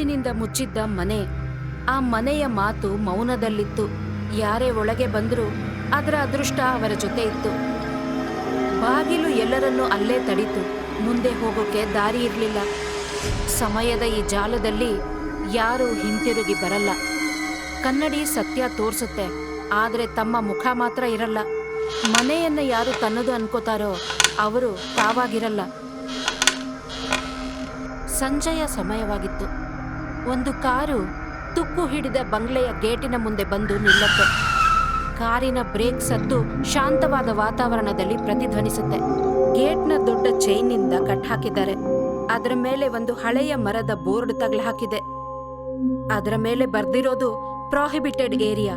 ಗಾಜಿನಿಂದ ಮುಚ್ಚಿದ್ದ ಮನೆ. ಆ ಮನೆಯ ಮಾತು ಮೌನದಲ್ಲಿತ್ತು. ಯಾರೇ ಒಳಗೆ ಬಂದರೂ ಅದರ ಅದೃಷ್ಟ ಅವರ ಜೊತೆ ಇತ್ತು. ಬಾಗಿಲು ಎಲ್ಲರನ್ನೂ ಅಲ್ಲೇ ತಡೀತು. ಮುಂದೆ ಹೋಗೋಕೆ ದಾರಿ ಇರಲಿಲ್ಲ. ಸಮಯದ ಈ ಜಾಲದಲ್ಲಿ ಯಾರೂ ಹಿಂತಿರುಗಿ ಬರಲ್ಲ. ಕನ್ನಡಿ ಸತ್ಯ ತೋರಿಸುತ್ತೆ, ಆದರೆ ತಮ್ಮ ಮುಖ ಮಾತ್ರ ಇರಲ್ಲ. ಮನೆಯನ್ನ ಯಾರು ತನ್ನದು ಅನ್ಕೋತಾರೋ ಅವರು ತಾವಾಗಿರಲ್ಲ. ಸಂಜೆಯ ಸಮಯವಾಗಿತ್ತು. ಒಂದು ಕಾರು ತುಕ್ಕು ಹಿಡಿದ ಬಂಗ್ಲೆಯ ಗೇಟಿನ ಮುಂದೆ ಬಂದು ನಿಲ್ಲುತ್ತೆ. ಕಾರಿನ ಬ್ರೇಕ್ ಸದ್ದು ಶಾಂತವಾದ ವಾತಾವರಣದಲ್ಲಿ ಪ್ರತಿಧ್ವನಿಸುತ್ತೆ. ಗೇಟ್ನ ದೊಡ್ಡ ಚೈನ್ನಿಂದ ಕಟ್ ಹಾಕಿದ್ದಾರೆ. ಅದರ ಮೇಲೆ ಒಂದು ಹಳೆಯ ಮರದ ಬೋರ್ಡ್ ತಗಲು ಹಾಕಿದೆ. ಅದರ ಮೇಲೆ ಬರ್ದಿರೋದು ಪ್ರಾಹಿಬಿಟೆಡ್ ಏರಿಯಾ.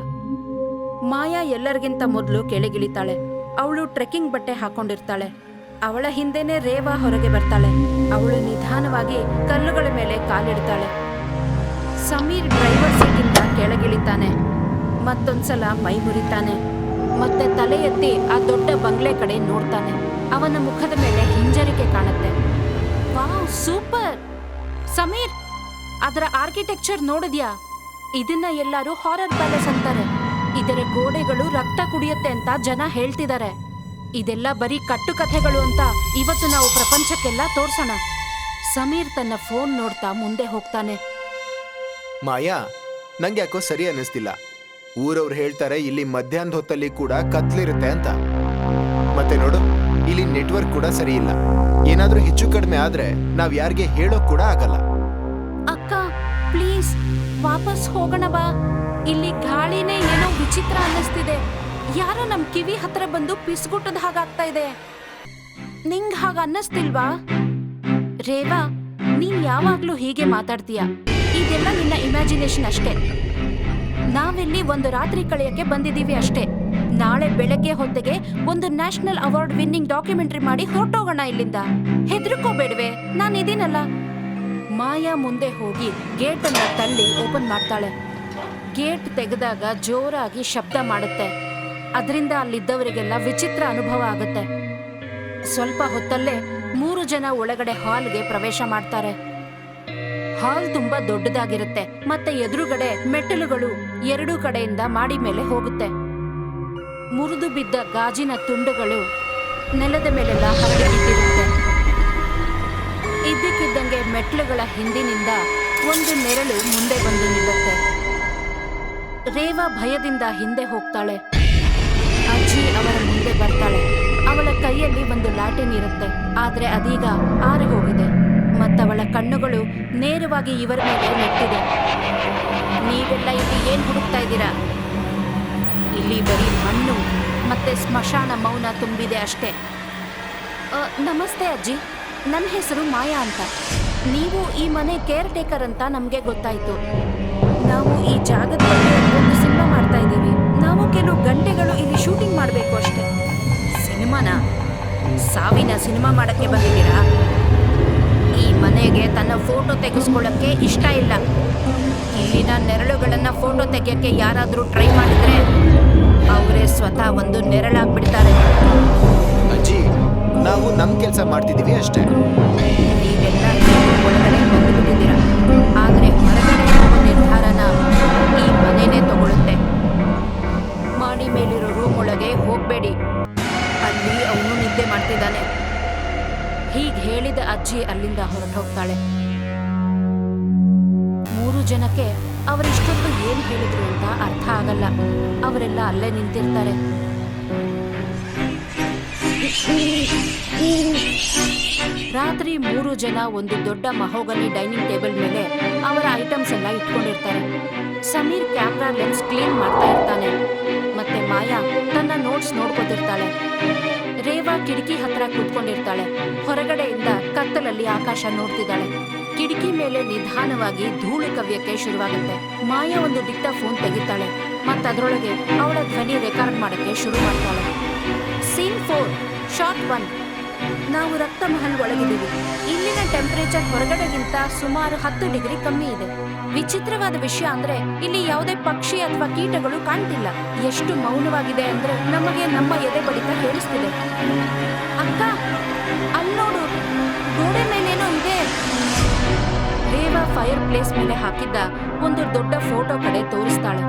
ಮಾಯಾ ಎಲ್ಲರಿಗಿಂತ ಮೊದಲು ಕೆಳಗಿಳಿತಾಳೆ. ಅವಳು ಟ್ರೆಕ್ಕಿಂಗ್ ಬಟ್ಟೆ ಹಾಕೊಂಡಿರ್ತಾಳೆ. ಅವಳ ಹಿಂದೆನೆ ರೇವಾ ಹೊರಗೆ ಬರ್ತಾಳೆ. ಅವಳು ನಿಧಾನವಾಗಿ ಕಲ್ಲುಗಳ ಮೇಲೆ ಕಾಲಿಡ್ತಾಳೆ. ಸಮೀರ್ ಡ್ರೈವರ್ ಸೀಟಿಂದ ಕೆಳಗಿಳಿತಾನೆ. ಮತ್ತೊಂದ್ಸಲ ಮೈ ಮುರಿತಾನೆ. ಮತ್ತೆ ತಲೆ ಎತ್ತಿ ಆ ದೊಡ್ಡ ಬಂಗ್ಲೆ ಕಡೆ ನೋಡ್ತಾನೆ. ಅವನ ಮುಖದ ಮೇಲೆ ಹಿಂಜರಿಕೆ ಕಾಣುತ್ತೆ. ವಾವ್, ಸೂಪರ್ ಸಮೀರ್, ಅದರ ಆರ್ಕಿಟೆಕ್ಚರ್ ನೋಡಿದ್ಯಾ? ಇದನ್ನ ಎಲ್ಲರೂ ಹಾರರ್ ಪ್ಯಾಲೇಸ್ ಅಂತಾರೆ. ಇದರ ಗೋಡೆಗಳು ರಕ್ತ ಕುಡಿಯುತ್ತೆ ಅಂತ ಜನ ಹೇಳ್ತಿದ್ದಾರೆ. ಇದೆಲ್ಲ ಬರೀ ಕಟ್ಟುಕಥೆಗಳು ಅಂತ ಇವತ್ತು ನಾವು ಪ್ರಪಂಚಕ್ಕೆಲ್ಲ ತೋರ್ಸೋಣ. ಸಮೀರ್ ತನ್ನ ಫೋನ್ ನೋಡ್ತಾ ಮುಂದೆ ಹೋಗ್ತಾನೆ. ಮಾಯಾ, ನಂಗೆ ಯಾಕೋ ಸರಿ ಅನ್ನಿಸ್ತಿಲ್ಲ. ಊರವ್ರು ಹೇಳ್ತಾರೆ ಇಲ್ಲಿ ಮಧ್ಯಾಹ್ನದ ಹೊತ್ತಲ್ಲಿ ಕೂಡ ಕತ್ಲಿರುತ್ತೆ ಅಂತ. ಮತ್ತೆ ನೋಡು, ಇಲ್ಲಿ ನೆಟ್ವರ್ಕ್ ಕೂಡ ಸರಿ ಇಲ್ಲ. ಏನಾದ್ರೂ ಹೆಚ್ಚು ಕಡಿಮೆ ಆದ್ರೆ ನಾವ್ ಯಾರಿಗೆ ಹೇಳೋಕ್ ಕೂಡ ಆಗಲ್ಲ. ಅಕ್ಕ, ಪ್ಲೀಸ್ ವಾಪಸ್ ಹೋಗೋಣ ಬಾ. ಇಲ್ಲಿ ಗಾಳಿನೇ ಏನೋ ವಿಚಿತ್ರ ಅನ್ನಿಸ್ತಿದೆ. ಯಾರೋ ನಮ್ ಕಿವಿ ಹತ್ರ ಬಂದು ಪಿಸ್ಗುಟ್ಟದ ಹಾಗಾಗ್ತಾ ಇದೆ. ನಿಂಗ್ ಹಾಗ ಅನ್ನಿಸ್ತಿಲ್ವಾ? ರೇವಾ, ನೀನ್ ಯಾವಾಗ್ಲೂ ಹೀಗೆ ಮಾತಾಡ್ತೀಯ. ಇದೆಲ್ಲ ನಿನ್ನ ಇಮ್ಯಾಜಿನೇಷನ್ ಅಷ್ಟೇ. ನಾವಿಲ್ಲಿ ಒಂದು ರಾತ್ರಿ ಕಳೆಯಕ್ಕೆ ಬಂದಿದ್ದೀವಿ ಅಷ್ಟೇ. ನಾಳೆ ಬೆಳಗ್ಗೆ ಹೊತ್ತಿಗೆ ಒಂದು ನ್ಯಾಷನಲ್ ಅವಾರ್ಡ್ ವಿನ್ನಿಂಗ್ ಡಾಕ್ಯುಮೆಂಟ್ರಿ ಮಾಡಿ ಹೊರಟೋಗೋಣ ಇಲ್ಲಿಂದ. ಹೆದರ್ಕೋಬೇಡ್ವೆ, ನಾನಿದ್ದೀನಲ್ಲ. ಮಾಯಾ ಮುಂದೆ ಹೋಗಿ ಗೇಟ್ ಅನ್ನ ತಳ್ಳಿ ಓಪನ್ ಮಾಡ್ತಾಳೆ. ಗೇಟ್ ತೆಗೆದಾಗ ಜೋರಾಗಿ ಶಬ್ದ ಮಾಡುತ್ತೆ. ಅದರಿಂದ ಅಲ್ಲಿದ್ದವರಿಗೆಲ್ಲ ವಿಚಿತ್ರ ಅನುಭವ ಆಗುತ್ತೆ. ಸ್ವಲ್ಪ ಹೊತ್ತಲ್ಲೇ 3 ಜನ ಒಳಗಡೆ ಹಾಲ್ಗೆ ಪ್ರವೇಶ ಮಾಡ್ತಾರೆ. ಹಾಲ್ ತುಂಬಾ ದೊಡ್ಡದಾಗಿರುತ್ತೆ. ಮತ್ತೆ ಎದುರುಗಡೆ ಮೆಟ್ಟಲುಗಳು 2 ಕಡೆಯಿಂದ ಮಾಡಿ ಮೇಲೆ ಹೋಗುತ್ತೆ. ಮುರಿದು ಬಿದ್ದ ಗಾಜಿನ ತುಂಡುಗಳು ನೆಲದ ಮೇಲೆಲ್ಲ ಹರಡಿಬಿಟ್ಟಿರುತ್ತೆ. ಇದ್ದಕ್ಕಿದ್ದಂಗೆ ಮೆಟ್ಲುಗಳ ಹಿಂದಿನಿಂದ ಒಂದು ನೆರಳು ಮುಂದೆ ಬಂದು ನಿಲ್ಲುತ್ತೆ. ರೇವಾ ಭಯದಿಂದ ಹಿಂದೆ ಹೋಗ್ತಾಳೆ. ಅಜ್ಜಿ ಅವರ ಮುಂದೆ ಬರ್ತಾಳೆ. ಅವಳ ಕೈಯಲ್ಲಿ ಒಂದು ಲ್ಯಾಟಿನ್ ಇರುತ್ತೆ, ಆದ್ರೆ ಅದೀಗ ಆರಿ ಹೋಗಿದೆ. ಮತ್ತವಳ ಕಣ್ಣುಗಳು ನೇರವಾಗಿ ಇವರ ಮೇಲೆ ನೆಟ್ಟಿದೆ. ನೀವೆಲ್ಲ ಇಲ್ಲಿ ಏನ್ ಹುಡುಕ್ತಾ ಇದ್ದೀರಾ? ಇಲ್ಲಿ ಬರೀ ಮಣ್ಣು ಮತ್ತೆ ಸ್ಮಶಾನ ಮೌನ ತುಂಬಿದೆ ಅಷ್ಟೇ. ನಮಸ್ತೆ ಅಜ್ಜಿ, ನನ್ನ ಹೆಸರು ಮಾಯಾ ಅಂತ. ನೀವು ಈ ಮನೆ ಕೇರ್ ಟೇಕರ್ ಅಂತ ನಮಗೆ ಗೊತ್ತಾಯ್ತು. ನಾವು ಈ ಜಾಗದ ಬಗ್ಗೆ ಒಂದು ಸಿನಿಮಾ ಮಾಡ್ತಾ ಇದ್ದೀವಿ. ನಾವು ಕೆಲವು ಗಂಟೆಗಳು ಇಲ್ಲಿ ಶೂಟಿಂಗ್ ಮಾಡಬೇಕು ಅಷ್ಟೇ. ಸಿನಿಮಾನ? ಸಾವಿನ ಸಿನಿಮಾ ಮಾಡಕ್ಕೆ ಬಂದಿದ್ದೀರಾ? ಈ ಮನೆಗೆ ತನ್ನ ಫೋಟೋ ತೆಗೆಸ್ಕೊಳ್ಳಕ್ಕೆ ಇಷ್ಟ ಇಲ್ಲ. ಇಲ್ಲಿನ ನೆರಳುಗಳನ್ನ ಫೋಟೋ ತೆಗೆಯಕ್ಕೆ ಯಾರಾದರೂ ಟ್ರೈ ಮಾಡಿದ್ರೆ ಅವರೇ ಸ್ವತಃ ಒಂದು ನೆರಳಾಗ್ಬಿಡ್ತಾರೆ. ಅಜ್ಜಿ, ನಾವು ನಮ್ ಕೆಲಸ ಮಾಡ್ತಿದೀವಿ ಅಷ್ಟೇ. ನೀವೆಲ್ಲ ಒಳಗಡೆ ಬಂದುಬಿಟ್ಟಿದ್ದೀರಾ, ಆದ್ರೆ ಹೊರಗಡೆ ಹೋಗೋ ನಿರ್ಧಾರನ ಈ ಮನೆನೇ ತಗೊಳುತ್ತೆ. ಮಾಡಿ ಮೇಲಿರೋ ರೂಮ್ ಒಳಗೆ ಹೋಗ್ಬೇಡಿ, ಅಲ್ಲಿ ಅವನು ನಿದ್ದೆ ಮಾಡ್ತಿದ್ದಾನೆ. ಹೀಗೆ ಹೇಳಿದ ಅಜ್ಜಿ ಅಲ್ಲಿಂದ ಹೊರಟು ಹೋಗ್ತಾಳೆ. 3 ಜನಕ್ಕೆ ಅವರಿಷ್ಟೊತ್ತು ಏನ್ ಹೇಳಿದ್ರು ಅಂತ ಅರ್ಥ ಆಗಲ್ಲ. ಅವರೆಲ್ಲ ಅಲ್ಲೇ ನಿಂತಿರ್ತಾರೆ. ರಾತ್ರಿ 3 ಜನ ಒಂದು ದೊಡ್ಡ ಮಹೋಗನಿ ಡೈನಿಂಗ್ ಟೇಬಲ್ ಮೇಲೆ ಅವರ ಐಟಮ್ಸ್ ಎಲ್ಲ ಇಟ್ಕೊಂಡಿರ್ತಾರೆ. ಸಮೀರ್ ಕ್ಯಾಮ್ರಾ ಲೆನ್ಸ್ ಕ್ಲೀನ್ ಮಾಡ್ತಾ ಇರ್ತಾನೆ. ಮತ್ತೆ ಮಾಯಾ ತನ್ನ ನೋಟ್ಸ್ ನೋಡ್ಕೊತಿರ್ತಾಳೆ. ರೇವಾ ಕಿಟಕಿ ಹತ್ರ ಕೂತ್ಕೊಂಡಿರ್ತಾಳೆ. ಹೊರಗಡೆಯಿಂದ ಕತ್ತಲಲ್ಲಿ ಆಕಾಶ ನೋಡ್ತಿದ್ದಾಳೆ. ಕಿಟಕಿ ಮೇಲೆ ನಿಧಾನವಾಗಿ ಧೂಳು ಕವಿಯಕ್ಕೆ ಶುರುವಾಗುತ್ತೆ. ಮಾಯಾ ಒಂದು ಡಿಕ್ಟಾಫೋನ್ ತೆಗಿತಾಳೆ. ಮತ್ತದರೊಳಗೆ ಅವಳ ಧ್ವನಿ ರೆಕಾರ್ಡ್ ಮಾಡಕ್ಕೆ ಶುರು ಮಾಡ್ತಾಳೆ. Scene 4, shot 1. ನಾವು ರಕ್ತ ಮಹಲ್ ಒಳಗಿದ್ದೀವಿ. ಇಲ್ಲಿನ ಟೆಂಪರೇಚರ್ ಹೊರಗಡೆಗಿಂತ ಸುಮಾರು 10 ಡಿಗ್ರಿ ಕಮ್ಮಿ ಇದೆ. ವಿಚಿತ್ರವಾದ ವಿಷಯ ಅಂದ್ರೆ ಇಲ್ಲಿ ಯಾವುದೇ ಪಕ್ಷಿ ಅಥವಾ ಕೀಟಗಳು ಕಾಣ್ತಿಲ್ಲ. ಎಷ್ಟು ಮೌನವಾಗಿದೆ ಅಂದ್ರೆ ನಮಗೆ ನಮ್ಮ ಎದೆ ಬಡಿತ ಕೇಳಿಸ್ತಿದೆ. ಅಕ್ಕ, ಅಲ್ಲಿ ನೋಡು, ಗೋಡೆ ಮೇಲೇನೋ ಇದೆ. ರೇವಾ ಫೈರ್ ಪ್ಲೇಸ್ ಮೇಲೆ ಹಾಕಿದ್ದ ಒಂದು ದೊಡ್ಡ ಫೋಟೋ ಕಡೆ ತೋರಿಸ್ತಾಳೆ.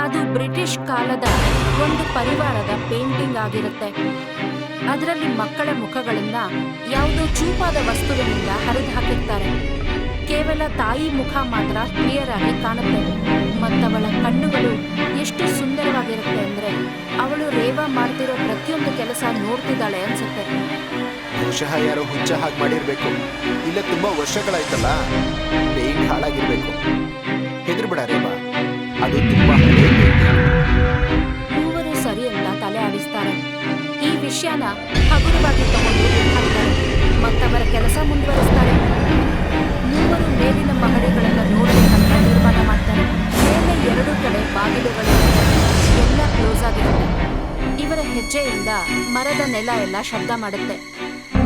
ಅದು ಬ್ರಿಟಿಷ್ ಕಾಲದ ಒಂದು ಪರಿವಾರದ ಪೇಂಟಿಂಗ್ ಆಗಿರುತ್ತೆ. ಅದರಲ್ಲಿ ಮಕ್ಕಳ ಮುಖಗಳನ್ನ ಯಾವುದೋ ಚೂಪಾದ ವಸ್ತುವಿನಿಂದ ಹರಿದು ಹಾಕಿರ್ತಾರೆ. ಕೇವಲ ತಾಯಿ ಮುಖ ಮಾತ್ರ ಕ್ಲಿಯರ್ ಆಗಿ ಕಾಣುತ್ತೆ. ಮತ್ತವಳ ಕಣ್ಣುಗಳು ಎಷ್ಟು ಸುಂದರವಾಗಿರುತ್ತೆ ಅಂದ್ರೆ ಅವಳು ರೇವಾ ಮಾಡ್ತಿರೋ ಪ್ರತಿಯೊಂದು ಕೆಲಸ ನೋಡ್ತಿದ್ದಾಳೆ ಅನ್ಸುತ್ತೆ. ಬಹುಶಃ ಯಾರೋ ಹುಚ್ಚ ಹಾಗೆ ಮಾಡಿರ್ಬೇಕು. ಇಲ್ಲ ತುಂಬಾ ವರ್ಷಗಳಾಯ್ತಲ್ಲ, ಪೇಂಟ್ ಹಾಳಾಗಿರ್ಬೇಕು. ಹೆದರ್ಬೇಡ ರೇವಾ, ಅದು ತುಂಬಾ ಹಳೆಯ painting. ಮೂವರು ಸರಿ ಅಂತ ತಲೆ ಆಡಿಸ್ತಾರೆ. ಈ ವಿಷಯನ ಹಗುರವಾಗಿ ತಗೊಂಡು ಹಾಕ್ತಾರೆ ಮತ್ತವರ ಕೆಲಸ ಮುಂದುವರಿಸ್ತಾರೆ. ಮೂವರು ಮೇಲಿನ ಮಹಡಿಗಳನ್ನ ನೋಡ್ಬೇಕಂತ ತೀರ್ಮಾನ ಮಾಡ್ತಾರೆ. ಮೇಲೆ 2 ಕಡೆ ಬಾಗಿಲುಗಳು ಎಲ್ಲ ಕ್ಲೋಸ್ ಆಗಿರುತ್ತೆ. ಇವರ ಹೆಜ್ಜೆಯಿಂದ ಮರದ ನೆಲ ಎಲ್ಲ ಶಬ್ದ ಮಾಡುತ್ತೆ.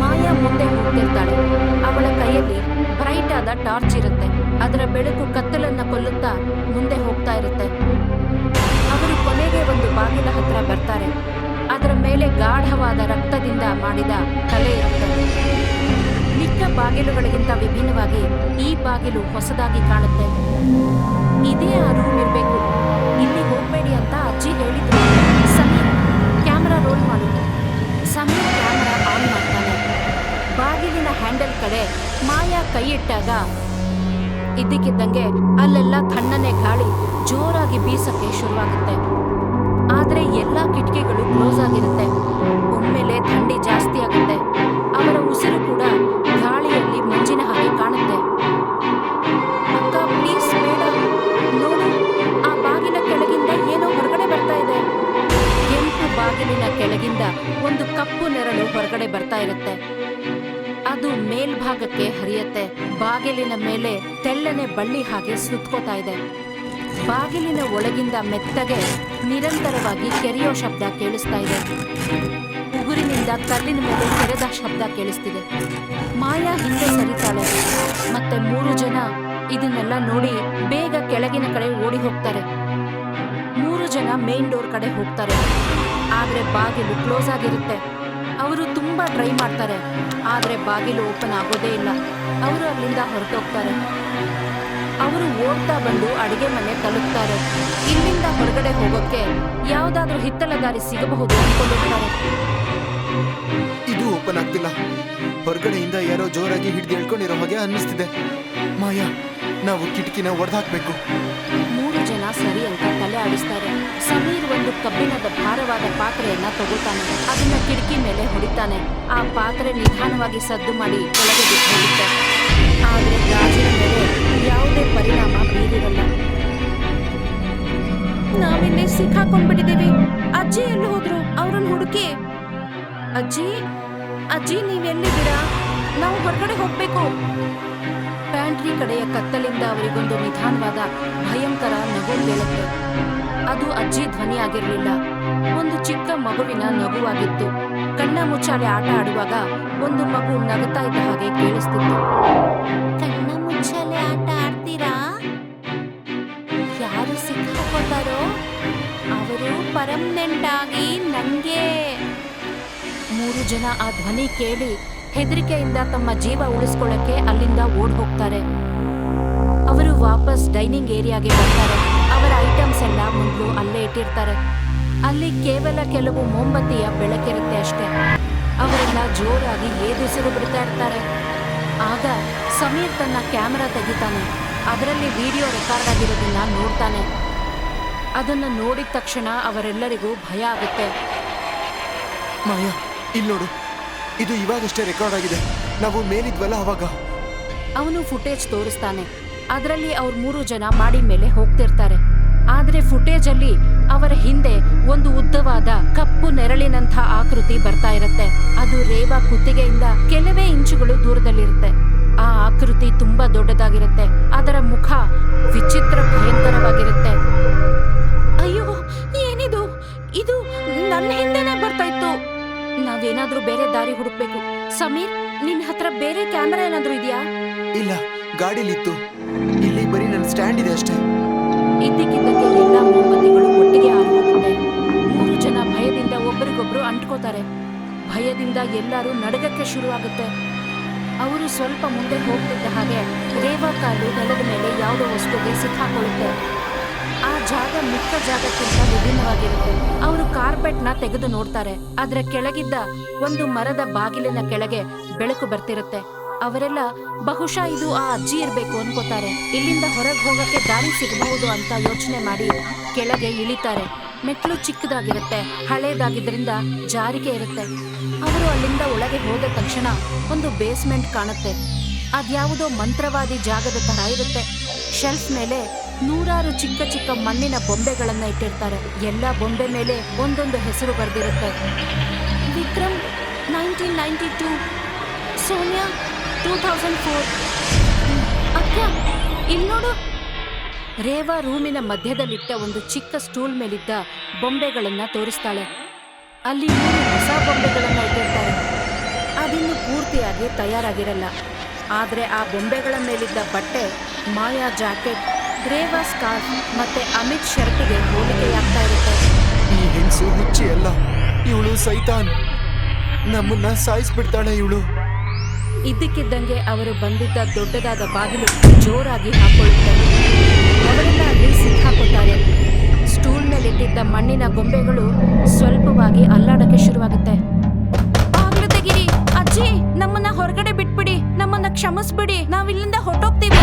ಮಾಯಾ ಮುಂದೆ ಹೋಗ್ತಿರ್ತಾಳೆ. ಅವಳ ಕೈಯಲ್ಲಿ ಬ್ರೈಟ್ ಆದ ಟಾರ್ಚ್ ಇರುತ್ತೆ. ಅದರ ಬೆಳಕು ಕತ್ತಲನ್ನ ಕೊಲ್ಲುತ್ತಾ ಮುಂದೆ ಹೋಗ್ತಾ ಇರುತ್ತೆ. ಅವರು ಕೊನೆಗೆ ಒಂದು ಬಾಗಿಲ ಹತ್ರ ಬರ್ತಾರೆ. ಅದರ ಮೇಲೆ ಗಾಢವಾದ ರಕ್ತದಿಂದ ಮಾಡಿದ ಕಲೆ ಇರುತ್ತೆ. ಮಿಕ್ಕ ಬಾಗಿಲುಗಳಿಗಿಂತ ವಿಭಿನ್ನವಾಗಿ ಈ ಬಾಗಿಲು ಹೊಸದಾಗಿ ಕಾಣುತ್ತೆ. ಇದೇ ಆ ರೂಮ್ ಇರ್ಬೇಕು, ಇಲ್ಲಿ ಹೋಗ್ಬೇಡಿ ಅಂತ ಅಜ್ಜಿ ಹೇಳಿದ್ರು. ಸಮೀರ್, ಕ್ಯಾಮರಾ ರೋಲ್ ಮಾಡು. ಸಮೀರ್ ಕ್ಯಾಮರಾ ಆನ್ ಮಾಡ್ತಾನೆ. ಬಾಗಿಲಿನ ಹ್ಯಾಂಡಲ್ ಕಡೆ ಮಾಯಾ ಕೈ ಇಟ್ಟಾಗ ಇದ್ದಕ್ಕಿದ್ದಂಗೆ ಅಲ್ಲೆಲ್ಲ ತಣ್ಣನೆ ಗಾಳಿ ಜೋರಾಗಿ ಬೀಸಕ್ಕೆ ಶುರುವಾಗುತ್ತೆ. ಆದ್ರೆ ಎಲ್ಲಾ ಕಿಟಕಿಗಳು ಕ್ಲೋಸ್ ಆಗಿರುತ್ತೆ. ಒಮ್ಮೆಲೆ ಥಂಡಿ ಜಾಸ್ತಿ ಆಗುತ್ತೆ. ಅವರ ಉಸಿರು ಕೂಡ ಗಾಳಿಯಲ್ಲಿ ಮಂಜಿನ ಹಾಗೆ ಕಾಣುತ್ತೆ. ಅಕ್ಕ ಪ್ಲೀಸ್ ಬೇಡ, ನೋಡು, ಆ ಬಾಗಿಲ ಕೆಳಗಿಂದ ಏನೋ ಹೊರಗಡೆ ಬರ್ತಾ ಇದೆ. ಕೆಂಪು ಬಾಗಿಲಿನ ಕೆಳಗಿಂದ ಒಂದು ಕಪ್ಪು ನೆರಳು ಹೊರಗಡೆ ಬರ್ತಾ ಇರುತ್ತೆ. ಅದು ಮೇಲ್ಭಾಗಕ್ಕೆ ಹರಿಯತ್ತೆ. ಬಾಗಿಲಿನ ಮೇಲೆ ತೆಳ್ಳನೆ ಬಳ್ಳಿ ಹಾಗೆ ಸುತ್ಕೋತಾ ಇದೆ. ಬಾಗಿಲಿನ ಒಳಗಿಂದ ಮೆತ್ತಗೆ ನಿರಂತರವಾಗಿ ಕೆರೆಯೋ ಶಬ್ದ ಕೇಳಿಸ್ತಾ ಇದೆ. ಉಗುರಿನಿಂದ ಕಲ್ಲಿನ ಮೇಲೆ ಕೆರೆದ ಶಬ್ದ ಕೇಳಿಸ್ತಿದೆ. ಮಾಯಾ ಹಿಂದೆ ಸರಿತಾಳೆ. ಮತ್ತೆ 3 ಜನ ಇದನ್ನೆಲ್ಲ ನೋಡಿ ಬೇಗ ಕೆಳಗಿನ ಕಡೆ ಓಡಿ ಹೋಗ್ತಾರೆ. 3 ಜನ ಮೇನ್ ಡೋರ್ ಕಡೆ ಹೋಗ್ತಾರೆ. ಆದ್ರೆ ಬಾಗಿಲು ಕ್ಲೋಸ್ ಆಗಿರುತ್ತೆ. ಅವರು ತುಂಬಾ ಟ್ರೈ ಮಾಡ್ತಾರೆ, ಆದ್ರೆ ಬಾಗಿಲು ಓಪನ್ ಆಗೋದೇ ಇಲ್ಲ. ಅವರು ಅಲ್ಲಿಂದ ಹೊರಟೋಗ್ತಾರೆ. ಅವರು ಓಡ್ತಾ ಬಂದು ಅಡಿಗೆ ಮನೆ ತಲುಪ್ತಾರೆ. ಇಲ್ಲಿಂದ ಹೊರಗಡೆ ಹೋಗೋಕ್ಕೆ ಯಾವ್ದಾದ್ರೂ ಹಿತ್ತಲ ದಾರಿ ಸಿಗಬಹುದು ಅನ್ಕೊಂಡಿರ್ತಾರೆ. ಇದು ಓಪನ್ ಆಗ್ತಿಲ್ಲ. ಹೊರಗಡೆಯಿಂದ ಯಾರೋ ಜೋರಾಗಿ ಹಿಡಿದು ಎಳ್ಕೊಂಡಿರೋ ಹಾಗೆ ಅನ್ನಿಸ್ತಿದೆ. ಮಾಯಾ, ನಾವು ಕಿಟಕಿನ ಒಡೆದಾಕ್ಬೇಕು. 3 ಜನ ಸರಿ ಅಂತ ತಲೆ ಆಡಿಸ್ತಾರೆ. ಸಮೀರ್ ಒಂದು ಕಬ್ಬಿಣದ ಭಾರವಾದ ಪಾತ್ರೆಯನ್ನ ತಗೋತಾನೆ. ಅದನ್ನ ಕಿಟಕಿ ಮೇಲೆ ಹೊಡಿತಾನೆ. ಆ ಪಾತ್ರೆ ನಿಧಾನವಾಗಿ ಸದ್ದು ಮಾಡಿ ಕೆಳಗೆ ಬಿದ್ದು ಹೋಗುತ್ತೆ. ಆದ್ರೆ ಗಾಜಿನ ಮೇಲೆ ಯಾವುದೇ ಪರಿಣಾಮ ಬೀರಿರಲ್ಲ. ನಾವಿಲ್ಲಿ ಸಿಕ್ಕಾಕೊಂಡ್ಬಿಟ್ಟಿದ್ದೀವಿ. ಅಜ್ಜಿ ಎಲ್ಲಿ ಹೋದ್ರು? ಅವ್ರನ್ನ ಹುಡುಕಿ. ಅಜ್ಜಿ, ಅಜ್ಜಿ ನೀವೆಲ್ಲಿದ್ದೀರಾ? ನಾವು ಹೊರಗಡೆ ಹೋಗ್ಬೇಕು. ಪ್ಯಾಂಟ್ರಿ ಕಡೆಯ ಕತ್ತಲಿಂದ ಅವರಿಗೊಂದು ನಿಧಾನವಾದ ಭಯಂಕರ ನಗು ಕೇಳುತ್ತೆ. ಅದು ಅಜ್ಜಿ ಧ್ವನಿ ಆಗಿರಲಿಲ್ಲ, ಒಂದು ಚಿಕ್ಕ ಮಗುವಿನ ನಗುವಾಗಿತ್ತು. ಕಣ್ಣ ಮುಚ್ಚಾಲೆ ಆಟ ಆಡುವಾಗ ಒಂದು ಮಗು ನಗುತ್ತಾ ಇದ್ದ ಹಾಗೆ ಕೇಳಿಸ್ತಿತ್ತು. ಕಣ್ಣ ಮುಚ್ಚಾಲೆ ಆಟ ಆಡ್ತೀರಾ? ಯಾರು ಸಿಕ್ಕಾಕೋತಾರೋ ಅವರು ಪರ್ಮನೆಂಟ್ ಆಗಿ ನಂಗೆ. 3 ಜನ ಆ ಧ್ವನಿ ಕೇಳಿ ಹೆದರಿಕೆಯಿಂದ ತಮ್ಮ ಜೀವ ಉಳಿಸ್ಕೊಳ್ಳಕ್ಕೆ ಅಲ್ಲಿಂದ ಓಡ್ ಹೋಗ್ತಾರೆ. ಅವರು ವಾಪಸ್ ಡೈನಿಂಗ್ ಏರಿಯಾಗೆ ಬರ್ತಾರೆ. ಅವರ ಐಟಮ್ಸ್ ಎಲ್ಲ ಮೊದಲು ಅಲ್ಲೇ ಇಟ್ಟಿರ್ತಾರೆ. ಅಲ್ಲಿ ಕೇವಲ ಕೆಲವು ಮೊಂಬತ್ತಿಯ ಬೆಳಕಿರುತ್ತೆ ಅಷ್ಟೇ. ಅವರೆಲ್ಲ ಜೋರಾಗಿ ಏದುಸಿರು ಬಿಡ್ತಾ ಇರ್ತಾರೆ. ಆಗ ಸಮೀರ್ ತನ್ನ ಕ್ಯಾಮೆರಾ ತೆಗಿತಾನೆ. ಅದರಲ್ಲಿ ವಿಡಿಯೋ ರೆಕಾರ್ಡ್ ಆಗಿರೋದನ್ನ ನೋಡ್ತಾನೆ. ಅದನ್ನ ನೋಡಿದ ತಕ್ಷಣ ಅವರೆಲ್ಲರಿಗೂ ಭಯ ಆಗುತ್ತೆ. ಮಾಯಾ, ಇಲ್ಲಿ ನೋಡು, ಇದು ಇವಾಗಷ್ಟೇ ರೆಕಾರ್ಡ್ ಆಗಿದೆ. ನಾವು ಮೇಲಿದ್ವಲ್ಲ ಅವಾಗ. ಅವನು ಫುಟೇಜ್ ತೋರಿಸ್ತಾನೆ. ಅದರಲ್ಲಿ ಅವ್ರ 3 ಜನ ಮಾಡಿ ಮೇಲೆ ಹೋಗ್ತಿರ್ತಾರೆ. ಆದ್ರೆ ಫುಟೇಜ್ ಅಲ್ಲಿ ಅವರ ಹಿಂದೆ ಒಂದು ಉದ್ದವಾದ ಕಪ್ಪು ನೆರಳಿನಂಥ ಆಕೃತಿ ಬರ್ತಾ ಇರುತ್ತೆ. ಅದು ರೇವಾ ಕುತ್ತಿಗೆಯಿಂದ ಕೆಲವೇ ಇಂಚುಗಳು ದೂರದಲ್ಲಿರುತ್ತೆ. ಆ ಆಕೃತಿ ತುಂಬಾ ದೊಡ್ಡದಾಗಿರುತ್ತೆ. ಅದರ ಮುಖ ವಿಚಿತ್ರ ಭಯಂಕರವಾಗಿರುತ್ತೆ. ಅಯ್ಯೋ, ಏನಿದು? ಇದು ನನ್ನ ಹಿಂದೆನೆ ಬರ್ತಾ ಇತ್ತು. ನಾವೇನಾದ್ರೂ ಬೇರೆ ದಾರಿ ಹುಡುಕ್ಬೇಕು. ಸಮೀರ್, ನಿನ್ ಹತ್ರ ಬೇರೆ ಕ್ಯಾಮೆರಾ ಏನಾದ್ರೂ ಇದೆಯಾ? ಇಲ್ಲ, ಗಾಡಿಲಿತ್ತು. ಇಲ್ಲಿ ಬರೀ ನನ್ನ ಸ್ಟ್ಯಾಂಡ್ ಇದೆ ಅಷ್ಟೇ. ಇದ್ದಕ್ಕಿದ್ದಂಗೆ ಎಲ್ಲ ಮೊಂಬತ್ತಿಗಳು ಒಟ್ಟಿಗೆ ಆರೋಗುತ್ತೆ. 3 ಜನ ಭಯದಿಂದ ಒಬ್ಬರಿಗೊಬ್ರು ಅಂಟ್ಕೋತಾರೆ. ಭಯದಿಂದ ಎಲ್ಲರೂ ನಡಗಕ್ಕೆ ಶುರುವಾಗುತ್ತೆ. ಅವರು ಸ್ವಲ್ಪ ಮುಂದೆ ಹೋಗ್ತಿದ್ದ ಹಾಗೆ ರೇವಾ ಕಾಲು ನೆಲದ ಮೇಲೆ ಯಾವುದೋ ವಸ್ತುಗೆ ಸಿಕ್ಕಾಕೊಳ್ಳುತ್ತೆ. ಆ ಜಾಗ ಮಿಕ್ಕ ಜಾಗಕ್ಕಿಂತ ವಿಭಿನ್ನವಾಗಿರುತ್ತೆ. ಅವರು ಕಾರ್ಪೆಟ್ನ ತೆಗೆದು ನೋಡ್ತಾರೆ. ಅದರ ಕೆಳಗಿದ್ದ ಒಂದು ಮರದ ಬಾಗಿಲಿನ ಕೆಳಗೆ ಬೆಳಕು ಬರ್ತಿರುತ್ತೆ. ಅವರೆಲ್ಲ ಬಹುಶಃ ಇದು ಆ ಅಜ್ಜಿ ಇರ್ಬೇಕು ಅನ್ಕೋತಾರೆ. ಇಲ್ಲಿಂದ ಹೊರಗೆ ಹೋಗಕ್ಕೆ ದಾರಿ ಸಿಗಬಹುದು ಅಂತ ಯೋಚನೆ ಮಾಡಿ ಕೆಳಗೆ ಇಳಿತಾರೆ. ಮೆಟ್ಲು ಚಿಕ್ಕದಾಗಿರುತ್ತೆ, ಹಳೇದಾಗಿದ್ರಿಂದ ಜಾರಿಗೆ ಇರುತ್ತೆ. ಅವರು ಅಲ್ಲಿಂದ ಒಳಗೆ ಹೋದ ತಕ್ಷಣ ಒಂದು ಬೇಸ್ಮೆಂಟ್ ಕಾಣುತ್ತೆ. ಅದ್ಯಾವುದೋ ಮಂತ್ರವಾದಿ ಜಾಗದ ತರ ಇರುತ್ತೆ. ಶೆಲ್ಫ್ ಮೇಲೆ ನೂರಾರು ಚಿಕ್ಕ ಚಿಕ್ಕ ಮಣ್ಣಿನ ಬೊಂಬೆಗಳನ್ನ ಇಟ್ಟಿರ್ತಾರೆ. ಎಲ್ಲ ಬೊಂಬೆ ಮೇಲೆ ಒಂದೊಂದು ಹೆಸರು ಬರೆದಿರುತ್ತೆ. ವಿಕ್ರಮ್ 1992, ಸೋನಿಯಾ 2004. ಅಕ್ಕ ಇಲ್ಲಿ ನೋಡು. ರೇವಾ ರೂಮಿನ ಮಧ್ಯದಲ್ಲಿಟ್ಟ ಒಂದು ಚಿಕ್ಕ ಸ್ಟೂಲ್ ಮೇಲಿದ್ದ ಬೊಂಬೆಗಳನ್ನ ತೋರಿಸ್ತಾಳೆ. ಅಲ್ಲಿ 3 ಹೊಸ ಬೊಂಬೆಗಳನ್ನ ಇಟ್ಟಿರ್ತಾರೆ. ಅದಿನ್ನು ಪೂರ್ತಿಯಾಗಿ ತಯಾರಾಗಿರಲ್ಲ. ಆದ್ರೆ ಆ ಬೊಂಬೆಗಳ ಮೇಲಿದ್ದ ಬಟ್ಟೆ, ಮಾಯಾ ಜಾಕೆಟ್, ರೇವಾ ಸ್ಕಾರ್ಫ್ ಮತ್ತೆ ಅಮಿತ್ ಶರ್ಟ್ಗೆ ಹೋಲಿಕೆಯಾಗ್ತಾ ಇರುತ್ತೆ. ಈ ಹೆಂಗಸು ಹುಚ್ಚಿ ಅಲ್ಲ, ಇವಳು ಸೈತಾನ್. ನಮ್ಮನ್ನ ಸಾಯಿಸ್ಬಿಡ್ತಾಳೆ ಇವಳು. ಇದ್ದಕ್ಕಿದ್ದಂಗೆ ಅವರು ಬಂದಿದ್ದ ದೊಡ್ಡದಾದ ಬಾಗಿಲು ಜೋರಾಗಿ ಹಾಕೊಳ್ಳುತ್ತಾರೆ. ಅವರೆಲ್ಲ ಅಲ್ಲಿ ಸಿಕ್ಕಾಕೋತಾರೆ. ಸ್ಟೂಲ್ ಮೇಲಿಟ್ಟಿದ್ದ ಮಣ್ಣಿನ ಗೊಂಬೆಗಳು ಸ್ವಲ್ಪವಾಗಿ ಅಲ್ಲಾಡಕ್ಕೆ ಶುರುವಾಗುತ್ತೆ. ಬಾಗಿಲು ತೆಗಿರಿ, ಅಜ್ಜಿ ನಮ್ಮನ್ನ ಹೊರಗಡೆ ಬಿಟ್ಬಿಡಿ, ನಮ್ಮನ್ನ ಕ್ಷಮಿಸ್ಬಿಡಿ, ನಾವಿಲ್ಲಿಂದ ಹೊರಟೋಗ್ತೀವಿ.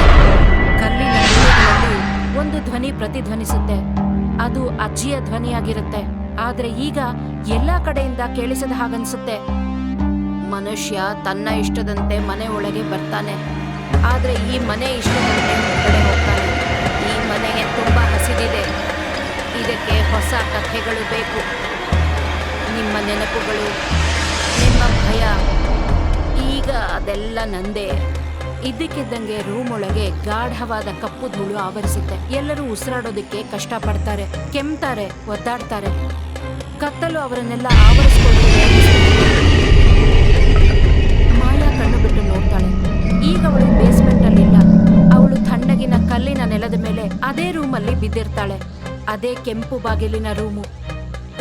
ಕಲ್ಲಿನ ಮೂಲೆಗಳಲ್ಲಿ ಒಂದು ಧ್ವನಿ ಪ್ರತಿಧ್ವನಿಸುತ್ತೆ. ಅದು ಅಜ್ಜಿಯ ಧ್ವನಿಯಾಗಿರುತ್ತೆ. ಆದ್ರೆ ಈಗ ಎಲ್ಲಾ ಕಡೆಯಿಂದ ಕೇಳಿಸದ ಹಾಗನ್ಸುತ್ತೆ. ಮನುಷ್ಯ ತನ್ನ ಇಷ್ಟದಂತೆ ಮನೆ ಒಳಗೆ ಬರ್ತಾನೆ, ಆದ್ರೆ ಈ ಮನೆ ಇಷ್ಟದಂತೆ ಹೊರಗಡೆ ಹೋಗ್ತಾನೆ. ಈ ಮನೆಗೆ ತುಂಬಾ ಹಸಿದಿದೆ. ಇದಕ್ಕೆ ಹೊಸ ಕಥೆಗಳು ಬೇಕು. ನಿಮ್ಮ ನೆನಪುಗಳು, ನಿಮ್ಮ ಭಯ, ಈಗ ಅದೆಲ್ಲ ನಂದೇ. ಇದ್ದಕ್ಕಿದ್ದಂಗೆ ರೂಮ್ ಒಳಗೆ ಗಾಢವಾದ ಕಪ್ಪು ಧೂಳು ಆವರಿಸುತ್ತೆ. ಎಲ್ಲರೂ ಉಸಿರಾಡೋದಕ್ಕೆ ಕಷ್ಟಪಡ್ತಾರೆ, ಕೆಮ್ತಾರೆ, ಒದ್ದಾಡ್ತಾರೆ. ಕತ್ತಲು ಅವರನ್ನೆಲ್ಲ ಆವರಿಸಿಕೊಳ್ಳುತ್ತದೆ. ಮಾಯಾ ಕಣ್ಣು ಬಿಟ್ಟು ನೋಡ್ತಾಳೆ. ಈಗ ಅವಳು ಬೇಸ್ಮೆಂಟ್ ಅಲ್ಲಿಲ್ಲ. ಅವಳು ತಣ್ಣಗಿನ ಕಲ್ಲಿನ ನೆಲದ ಮೇಲೆ ಅದೇ ರೂಮಲ್ಲಿ ಬಿದ್ದಿರ್ತಾಳೆ. ಅದೇ ಕೆಂಪು ಬಾಗಿಲಿನ ರೂಮು.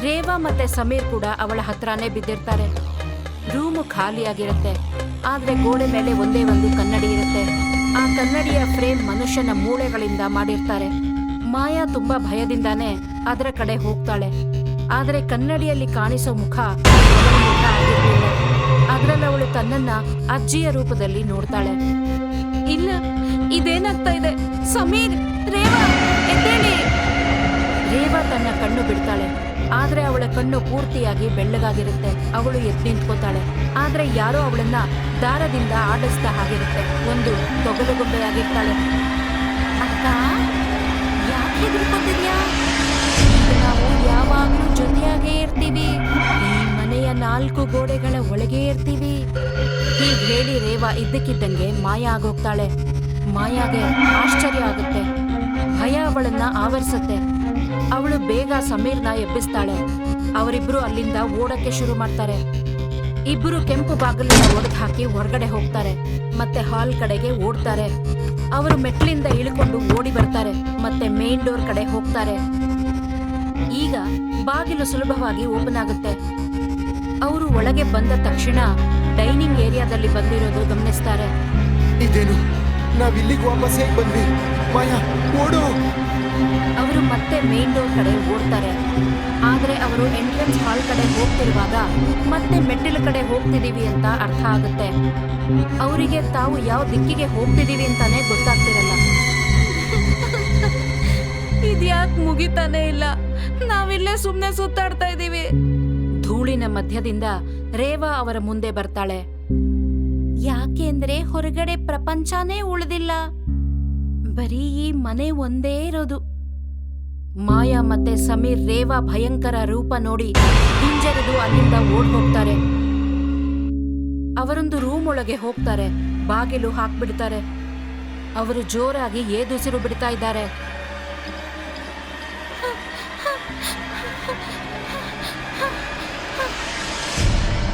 ರೇವಾ ಮತ್ತೆ ಸಮೀರ್ ಕೂಡ ಅವಳ ಹತ್ರನೇ ಬಿದ್ದಿರ್ತಾರೆ. ರೂಮು ಖಾಲಿಯಾಗಿರುತ್ತೆ. ಆದ್ರೆ ಗೋಡೆ ಮೇಲೆ ಒಂದೇ ಒಂದು ಕನ್ನಡಿ ಇರುತ್ತೆ. ಆ ಕನ್ನಡಿಯ ಫ್ರೇಮ್ ಮನುಷ್ಯನ ಮೂಳೆಗಳಿಂದ ಮಾಡಿರ್ತಾರೆ. ಮಾಯಾ ತುಂಬಾ ಭಯದಿಂದಾನೇ ಅದರ ಕಡೆ ಹೋಗ್ತಾಳೆ. ಆದ್ರೆ ಕನ್ನಡಿಯಲ್ಲಿ ಕಾಣಿಸೋ ಮುಖ ಅವಳ ಮುಖ ಆಗಿರ್ಲಿಲ್ಲ. ಅದ್ರಲ್ಲಿ ಅವಳು ತನ್ನನ್ನ ಅಜ್ಜಿಯ ರೂಪದಲ್ಲಿ ನೋಡ್ತಾಳೆ. ಇಲ್ಲ, ಇದೇನಾಗ್ತಾ ಇದೆ? ಸಮೀರ್, ರೇವಾ, ಎದ್ದೇಳಿ. ರೇವಾ ತನ್ನ ಕಣ್ಣು ಬಿಡ್ತಾಳೆ. ಆದ್ರೆ ಅವಳ ಕಣ್ಣು ಪೂರ್ತಿಯಾಗಿ ಬೆಳ್ಳಗಾಗಿರುತ್ತೆ. ಅವಳು ಎದ್ದು ನಿಂತ್ಕೋತಾಳೆ. ಆದ್ರೆ ಯಾರೋ ಅವಳನ್ನ ದಾರದಿಂದ ಆಡಿಸ್ತಾ ಆಗಿರುತ್ತೆ. ಒಂದು ತೊಗಲುಗೊಂಬೆಯಾಗಿರ್ತಾಳೆ. ಅಕ್ಕ, ಯಾಕೆ ಹೆದರ್ಕೋತಿದ್ಯಾ? ಈಗ ನಾವು ಯಾವಾಗ್ಲೂ ಜೊತೆಯಾಗೇ ಇರ್ತೀವಿ. ಈ ಮನೆಯ 4 ಗೋಡೆಗಳ ಒಳಗೆ ಇರ್ತೀವಿ. ಹೀಗೆ ಹೇಳಿ ರೇವಾ ಇದ್ದಕ್ಕಿದ್ದಂಗೆ ಮಾಯ ಆಗೋಗ್ತಾಳೆ. ಮಾಯಾಗೆ ಆಶ್ಚರ್ಯ ಆಗುತ್ತೆ. ಭಯ ಅವಳನ್ನ ಆವರಿಸುತ್ತೆ. ಅವಳು ಬೇಗ ಸಮೀರ್ನ ಎಬ್ಬಿಸ್ತಾಳೆ. ಅವರಿಬ್ರು ಅಲ್ಲಿಂದ ಓಡಕ್ಕೆ ಶುರು ಮಾಡ್ತಾರೆ. ಇಬ್ರು ಕೆಂಪು ಬಾಗಿಲನ್ನ ಒಡೆದು ಹಾಕಿ ಹೊರಗಡೆ ಹೋಗ್ತಾರೆ. ಮತ್ತೆ ಹಾಲ್ ಕಡೆಗೆ ಓಡ್ತಾರೆ. ಅವರು ಮೆಟ್ಲಿಂದ ಇಳಿಕೊಂಡು ಓಡಿ ಬರ್ತಾರೆ. ಮತ್ತೆ ಮೇನ್ ಡೋರ್ ಕಡೆ ಹೋಗ್ತಾರೆ. ಈಗ ಬಾಗಿಲು ಸುಲಭವಾಗಿ ಓಪನ್ ಆಗುತ್ತೆ. ಅವರು ಒಳಗೆ ಬಂದ ತಕ್ಷಣ ಡೈನಿಂಗ್ ಏರಿಯಾದಲ್ಲಿ ಬಂದಿರೋದು ಗಮನಿಸ್ತಾರೆ. ಇದೇನು? ನಾವಿಲ್ಲಿಗೆ ವಾಪಸ್ ಹೇಗೆ ಬಂದ್ವಿ? ಮಾಯಾ, ಓಡು! ಅವರು ಮತ್ತೆ ಮೇನ್ ಡೋರ್ ಕಡೆ ಓಡ್ತಾರೆ. ಆದ್ರೆ ಅವರು ಎಂಟ್ರೆನ್ಸ್ ಹಾಲ್ ಕಡೆ ಹೋಗ್ತಿರುವಾಗ ಮತ್ತೆ ಮೆಟ್ಟಿಲ ಕಡೆ ಹೋಗ್ತಿದೀವಿ ಅಂತ ಅರ್ಥ ಆಗುತ್ತೆ. ಅವರಿಗೆ ತಾವು ಯಾವ ದಿಕ್ಕಿಗೆ ಹೋಗ್ತಿದೀವಿ ಅಂತಾನೆ ಗೊತ್ತಾಗ್ತಿರಲ್ಲ. ಇದ್ಯಾಕ್ ಮುಗಿತಾನೆ ಇಲ್ಲ? ನಾವಿಲ್ಲೇ ಸುಮ್ನೆ ಸುತ್ತಾಡ್ತಾ ಇದೀವಿ. ಧೂಳಿನ ಮಧ್ಯದಿಂದ ರೇವಾ ಅವರ ಮುಂದೆ ಬರ್ತಾಳೆ. ಯಾಕೆಂದ್ರೆ ಹೊರಗಡೆ ಪ್ರಪಂಚನೇ ಉಳಿದಿಲ್ಲ, ಬರೀ ಈ ಮನೆ ಒಂದೇ ಇರೋದು. ಮಾಯಾ ಮತ್ತೆ ಸಮೀರ್ ರೇವಾ ಭಯಂಕರ ರೂಪ ನೋಡಿ ಹಿಂಜರಿದು ಅಲ್ಲಿಂದ ಓಡ್ ಹೋಗ್ತಾರೆ. ಅವರೊಂದು ರೂಮ್ ಒಳಗೆ ಹೋಗ್ತಾರೆ. ಬಾಗಿಲು ಹಾಕ್ಬಿಡ್ತಾರೆ. ಅವರು ಜೋರಾಗಿ ಏದುಸಿರು ಬಿಡ್ತಾ ಇದ್ದಾರೆ.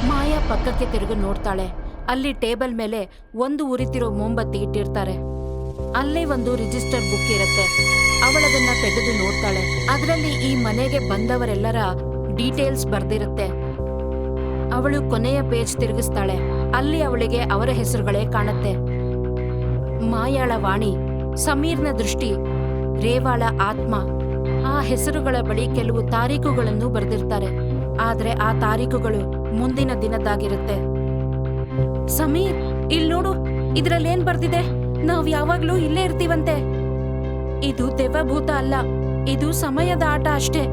ಮಾಯಾ ಪಕ್ಕಕ್ಕೆ ತಿರುಗಿ ನೋಡ್ತಾಳೆ. ಅಲ್ಲಿ ಟೇಬಲ್ ಮೇಲೆ ಒಂದು ಉರಿತಿರೋ ಮೊಂಬತ್ತಿ ಇಟ್ಟಿರ್ತಾರೆ. ಅಲ್ಲೇ ಒಂದು ರಿಜಿಸ್ಟರ್ ಬುಕ್ ಇರುತ್ತೆ. ಅವಳದನ್ನ ತೆಗೆದು ನೋಡ್ತಾಳೆ. ಅದರಲ್ಲಿ ಈ ಮನೆಗೆ ಬಂದವರೆಲ್ಲರ ಡೀಟೇಲ್ಸ್ ಬರ್ದಿರುತ್ತೆ. ಅವಳು ಕೊನೆಯ ಪೇಜ್ ತಿರುಗಿಸ್ತಾಳೆ. ಅಲ್ಲಿ ಅವಳಿಗೆ ಅವರ ಹೆಸರುಗಳೇ ಕಾಣುತ್ತೆ. ಮಾಯಾಳ ವಾಣಿ, ಸಮೀರ್ನ ದೃಷ್ಟಿ, ರೇವಾಳ ಆತ್ಮ. ಆ ಹೆಸರುಗಳ ಬಳಿ ಕೆಲವು ತಾರೀಖುಗಳನ್ನು ಬರೆದಿರ್ತಾರೆ. ಆದ್ರೆ ಆ ತಾರೀಖುಗಳು ಮುಂದಿನ ದಿನದ್ದಾಗಿರುತ್ತೆ. ಸಮೀರ್, ಇಲ್ ನೋಡು, ಇದ್ರಲ್ಲೇನ್ ಬರ್ದಿದೆ? ನಾವ್ ಯಾವಾಗ್ಲೂ ಇಲ್ಲೇ ಇರ್ತೀವಂತೆ. ಇದು ದೆವ್ವಭೂತ ಅಲ್ಲ, ಇದು ಸಮಯದ ಆಟ ಅಷ್ಟೇ.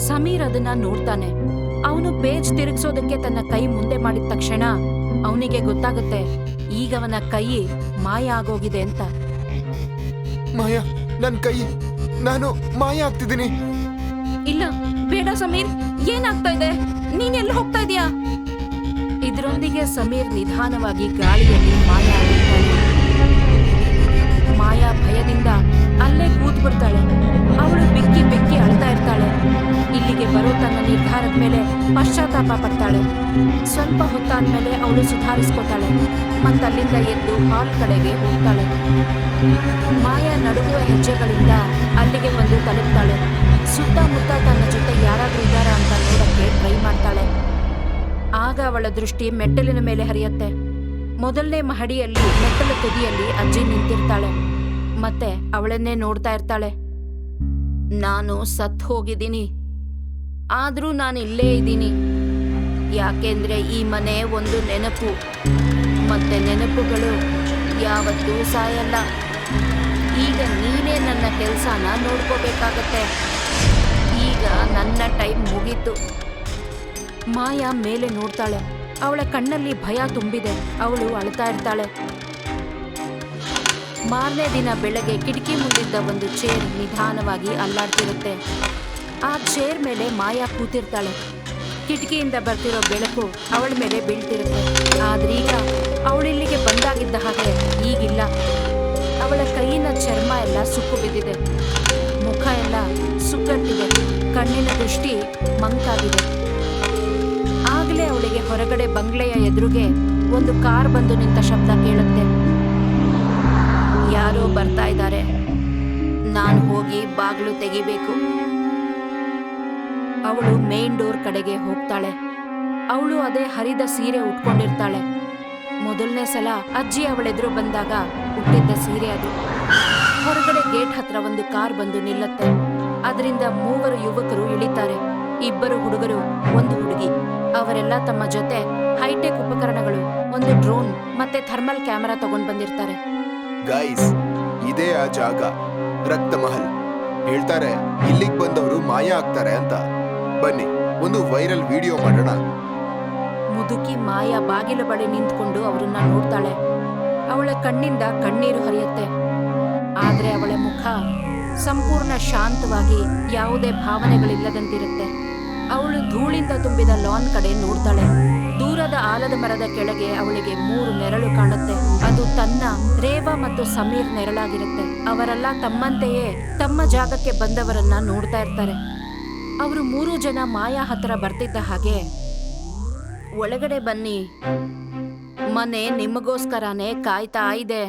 ಸಮೀರ್ ಅದನ್ನ ನೋಡ್ತಾನೆ. ಅವನು ಪೇಜ್ ತಿರುಗಿಸೋದಕ್ಕೆ ತನ್ನ ಕೈ ಮುಂದೆ ಮಾಡಿದ ತಕ್ಷಣ ಅವನಿಗೆ ಗೊತ್ತಾಗುತ್ತೆ ಈಗ ಅವನ ಕೈ ಮಾಯ ಆಗೋಗಿದೆ ಅಂತ. ಮಾಯಾ, ನನ್ ಕೈ, ನಾನು ಮಾಯ ಆಗ್ತಿದ್ದೀನಿ. ಇಲ್ಲ, ಬೇಡ ಸಮೀರ್, ಏನಾಗ್ತಾ ಇದೆ? ನೀನೆಲ್ಲ ಹೋಗ್ತಾ ಇದೀಯಾ? ಇದರೊಂದಿಗೆ ಸಮೀರ್ ನಿಧಾನವಾಗಿ ಗಾಳಿಯಲ್ಲಿ ಮಾಯ ಆಗುತ್ತಾನೆ. ಮಾಯಾ ಭಯದಿಂದ ಅಲ್ಲೇ ಕೂತ್ಬಿಡ್ತಾಳೆ. ಅವಳು ಬೆಕ್ಕಿ ಬೆಕ್ಕಿ ಅಳ್ತಾ ಇರ್ತಾಳೆ. ಇಲ್ಲಿಗೆ ಬರೋ ತನ್ನ ನಿರ್ಧಾರದ ಮೇಲೆ ಪಶ್ಚಾತ್ತಾಪ ಪಡ್ತಾಳೆ. ಸ್ವಲ್ಪ ಹೊತ್ತಾದ್ಮೇಲೆ ಅವಳು ಸುಧಾರಿಸ್ಕೋತಾಳೆ. ಮತ್ತಲ್ಲಿಂದ ಎದ್ದು ಹಾಲ್ ಕಡೆಗೆ ಹೋಗ್ತಾಳೆ. ಮಾಯಾ ನಡುಗುವ ಹೆಜ್ಜೆಗಳಿಂದ ಅಲ್ಲಿಗೆ ಬಂದು ತಲುಪ್ತಾಳೆ. ಸುತ್ತಮುತ್ತ ತನ್ನ ಜೊತೆ ಯಾರಾದ್ರೂ ಇದ್ದಾರ ಅಂತ ನೋಡಕ್ಕೆ ಟ್ರೈ ಮಾಡ್ತಾಳೆ. ಆಗ ಅವಳ ದೃಷ್ಟಿ ಮೆಟ್ಟಲಿನ ಮೇಲೆ ಹರಿಯತ್ತೆ. ಮೊದಲನೇ ಮಹಡಿಯಲ್ಲಿ ಮೆಟ್ಟಲ ತುದಿಯಲ್ಲಿ ಅಜ್ಜಿ ನಿಂತಿರ್ತಾಳೆ. ಮತ್ತೆ ಅವಳನ್ನೇ ನೋಡ್ತಾ ಇರ್ತಾಳೆ. ನಾನು ಸತ್ ಹೋಗಿದ್ದೀನಿ, ಆದ್ರೂ ನಾನು ಇಲ್ಲೇ ಇದ್ದೀನಿ. ಯಾಕೆಂದ್ರೆ ಈ ಮನೆ ಒಂದು ನೆನಪು, ಮತ್ತೆ ನೆನಪುಗಳು ಯಾವತ್ತೂ ಸಾಯಲ್ಲ. ಈಗ ನೀನೇ ನನ್ನ ಕೆಲಸನ ನೋಡ್ಕೋಬೇಕಾಗತ್ತೆ. ಈಗ ನನ್ನ ಟೈಮ್ ಮುಗೀತು. ಮಾಯಾ ಮೇಲೆ ನೋಡ್ತಾಳೆ. ಅವಳ ಕಣ್ಣಲ್ಲಿ ಭಯ ತುಂಬಿದೆ. ಅವಳು ಅಳ್ತಾ ಇರ್ತಾಳೆ. ಮಾರನೇ ದಿನ ಬೆಳಗ್ಗೆ ಕಿಟಕಿ ಮುಂದಿದ್ದ ಒಂದು ಚೇರ್ ನಿಧಾನವಾಗಿ ಅಲ್ಲಾಡ್ತಿರುತ್ತೆ. ಆ ಚೇರ್ ಮೇಲೆ ಮಾಯಾ ಕೂತಿರ್ತಾಳೆ. ಕಿಟಕಿಯಿಂದ ಬರ್ತಿರೋ ಬೆಳಕು ಅವಳ ಮೇಲೆ ಬೀಳ್ತಿರುತ್ತೆ. ಆದ್ರೀಗ ಅವಳಿಲ್ಲಿಗೆ ಬಂದಾಗಿದ್ದ ಹಾಗೆ ಈಗಿಲ್ಲ. ಅವಳ ಕೈಯಿನ ಚರ್ಮ ಎಲ್ಲ ಸುಕ್ಕು ಬಿದ್ದಿದೆ. ಮುಖ ಎಲ್ಲ ಸುಕ್ಕಟ್ಟಿದೆ. ಕಣ್ಣಿನ ದೃಷ್ಟಿ ಮಂಕಾಗಿದೆ. ಆಗಲೇ ಅವಳಿಗೆ ಹೊರಗಡೆ ಬಂಗ್ಲೆಯ ಎದುರಿಗೆ ಒಂದು ಕಾರ್ ಬಂದು ನಿಂತ ಶಬ್ದ ಕೇಳುತ್ತೆ. ಯಾರೋ ಬರ್ತಾ ಇದ್ದಾರೆ, ನಾನು ಹೋಗಿ ಬಾಗ್ಲು ತೆಗಿಬೇಕು. ಅವಳು ಮೇನ್ ಡೋರ್ ಕಡೆಗೆ ಹೋಗ್ತಾಳೆ. ಅವಳು ಅದೇ ಹರಿದ ಸೀರೆ ಉಟ್ಕೊಂಡಿರ್ತಾಳೆ. ಮೊದಲನೇ ಸಲ ಅಜ್ಜಿ ಅವಳೆದುರು ಬಂದಾಗ ಉಟ್ಟಿದ್ದ ಸೀರೆ ಅದು. ಹೊರಗಡೆ ಗೇಟ್ ಹತ್ರ ಒಂದು ಕಾರ್ ಬಂದು ನಿಲ್ಲತ್ತೆ. ಅದರಿಂದ 3 ಯುವಕರು ಇಳಿತಾರೆ. 2 ಹುಡುಗರು, 1 ಹುಡುಗಿ. ಅವರೆಲ್ಲ ತಮ್ಮ ಜೊತೆ ಹೈಟೆಕ್ ಉಪಕರಣಗಳು, ಒಂದು ಡ್ರೋನ್ ಮತ್ತೆ ಥರ್ಮಲ್ ಕ್ಯಾಮೆರಾ ತಗೊಂಡ್ ಬಂದಿರ್ತಾರೆ. ಗೈಸ್, ಇದೇ ಆ ಜಾಗ, ರಕ್ತ ಮಹಲ್. ಹೇಳ್ತಾರೆ ಇಲ್ಲಿಗೆ ಬಂದವರು ಮಾಯ ಆಗ್ತಾರೆ ಅಂತ. ಬನ್ನಿ ಒಂದು ವೈರಲ್ ವಿಡಿಯೋ ಮಾಡೋಣ. ಮುದುಕಿ ಮಾಯಾ ಬಾಗಿಲ ಬಳಿ ನಿಂತ್ಕೊಂಡು ಅವರನ್ನ ನೋಡ್ತಾಳೆ. ಅವಳ ಕಣ್ಣಿಂದ ಕಣ್ಣೀರು ಹರಿಯುತ್ತೆ. ಆದ್ರೆ ಅವಳ ಮುಖ ಸಂಪೂರ್ಣ ಶಾಂತವಾಗಿ ಯಾವುದೇ ಭಾವನೆಗಳಿಲ್ಲದಂತಿರುತ್ತೆ. ಅವಳು ಧೂಳಿಂದ ತುಂಬಿದ ಲಾನ್ ಕಡೆ ನೋಡ್ತಾಳೆ. ದೂರದ ಆಲದ ಮರದ ಕೆಳಗೆ ಅವಳಿಗೆ 3 ನೆರಳು ಕಾಣುತ್ತೆ. ಅದು ತನ್ನ, ರೇವಾ ಮತ್ತು ಸಮೀರ್ ನೆರಳಾಗಿರುತ್ತೆ. ಅವರೆಲ್ಲ ತಮ್ಮಂತೆಯೇ ತಮ್ಮ ಜಾಗಕ್ಕೆ ಬಂದವರನ್ನ ನೋಡ್ತಾ ಇರ್ತಾರೆ. ಅವರು 3 ಜನ ಮಾಯಾ ಹತ್ರ ಬರ್ತಿದ್ದ ಹಾಗೆ, ಒಳಗಡೆ ಬನ್ನಿ, ಮನೆ ನಿಮಗೋಸ್ಕರನೇ ಕಾಯ್ತಾ ಇದೆ.